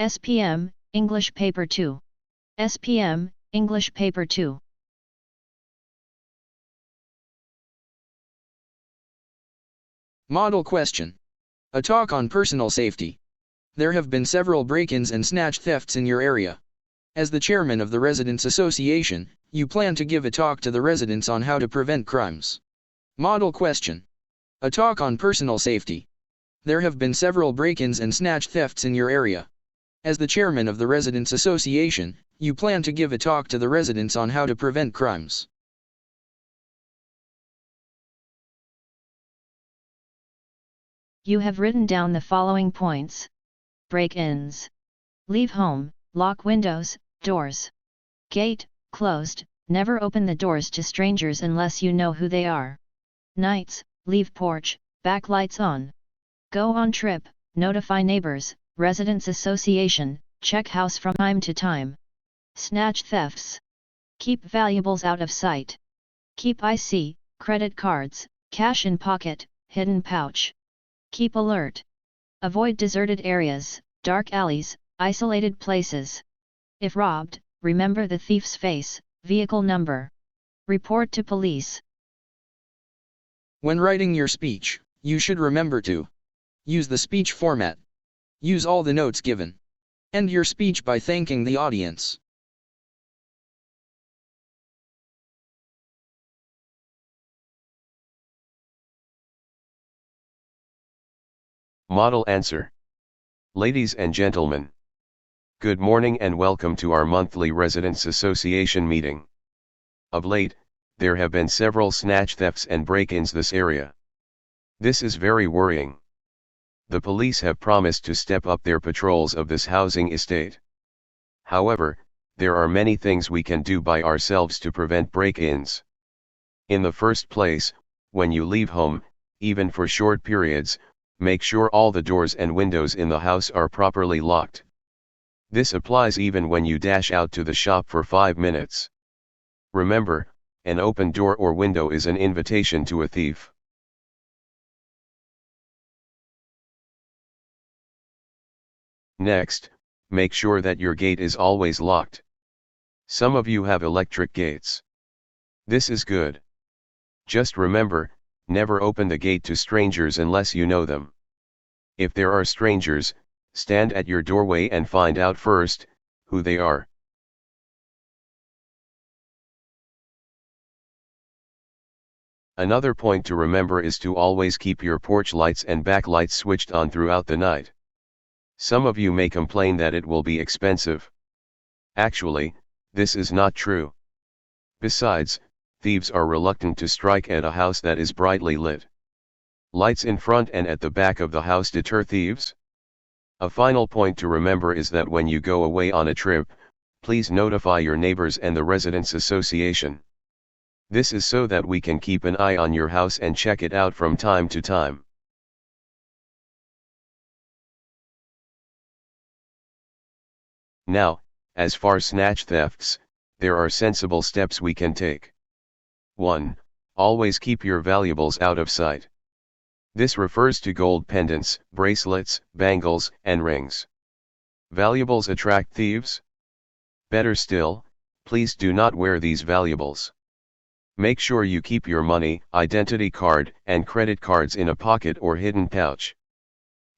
SPM, English Paper 2. SPM, English Paper 2. Model question. A talk on personal safety. There have been several break-ins and snatch thefts in your area. As the chairman of the Residents Association, you plan to give a talk to the residents on how to prevent crimes. Model question. A talk on personal safety. There have been several break-ins and snatch thefts in your area. As the chairman of the Residents Association, you plan to give a talk to the residents on how to prevent crimes. You have written down the following points. Break-ins. Leave home, lock windows, doors. Gate, closed, never open the doors to strangers unless you know who they are. Nights, leave porch, back lights on. Go on trip, notify neighbors, Residents Association, check house from time to time. Snatch thefts. Keep valuables out of sight. Keep IC, credit cards, cash in pocket, hidden pouch. Keep alert. Avoid deserted areas, dark alleys, isolated places. If robbed, remember the thief's face, vehicle number. Report to police. When writing your speech, you should remember to use the speech format. Use all the notes given. End your speech by thanking the audience. Model answer. Ladies and gentlemen, good morning and welcome to our monthly Residents Association meeting. Of late, there have been several snatch thefts and break-ins this area. This is very worrying. The police have promised to step up their patrols of this housing estate. However, there are many things we can do by ourselves to prevent break-ins. In the first place, when you leave home, even for short periods, make sure all the doors and windows in the house are properly locked. This applies even when you dash out to the shop for 5 minutes. Remember, an open door or window is an invitation to a thief. Next, make sure that your gate is always locked. Some of you have electric gates. This is good. Just remember, never open the gate to strangers unless you know them. If there are strangers, stand at your doorway and find out first who they are. Another point to remember is to always keep your porch lights and back lights switched on throughout the night. Some of you may complain that it will be expensive. Actually, this is not true. Besides, thieves are reluctant to strike at a house that is brightly lit. Lights in front and at the back of the house deter thieves. A final point to remember is that when you go away on a trip, please notify your neighbors and the Residents Association. This is so that we can keep an eye on your house and check it out from time to time. Now, as far snatch thefts, there are sensible steps we can take. 1. Always keep your valuables out of sight. This refers to gold pendants, bracelets, bangles, and rings. Valuables attract thieves? Better still, please do not wear these valuables. Make sure you keep your money, identity card, and credit cards in a pocket or hidden pouch.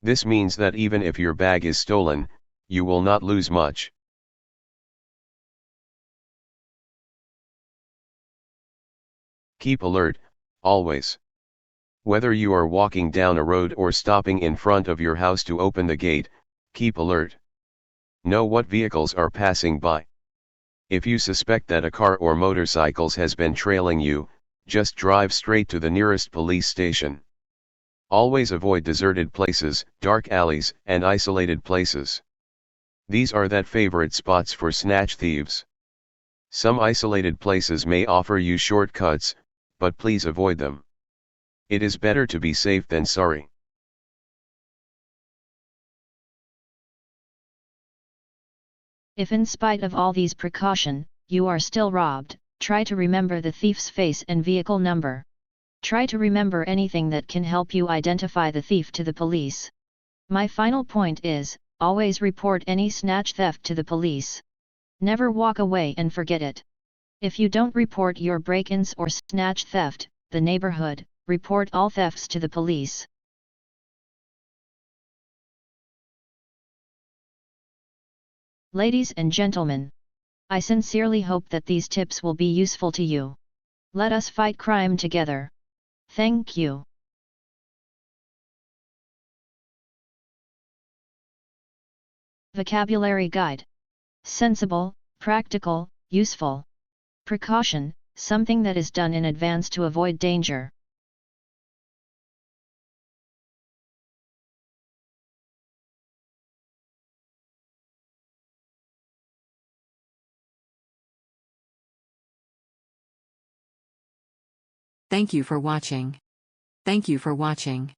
This means that even if your bag is stolen, you will not lose much. Keep alert, always. Whether you are walking down a road or stopping in front of your house to open the gate, keep alert. Know what vehicles are passing by. If you suspect that a car or motorcycles has been trailing you, just drive straight to the nearest police station. Always avoid deserted places, dark alleys, and isolated places. These are that favorite spots for snatch thieves. Some isolated places may offer you shortcuts, but please avoid them. It is better to be safe than sorry. If in spite of all these precautions, you are still robbed, try to remember the thief's face and vehicle number. Try to remember anything that can help you identify the thief to the police. My final point is, Always report any snatch theft to the police. Never walk away and forget it. If you don't report your break-ins or snatch theft, the neighborhood, report all thefts to the police. Ladies and gentlemen, I sincerely hope that these tips will be useful to you. Let us fight crime together. Thank you. Vocabulary Guide. Sensible, practical, useful. Precaution, something that is done in advance to avoid danger. Thank you for watching. Thank you for watching.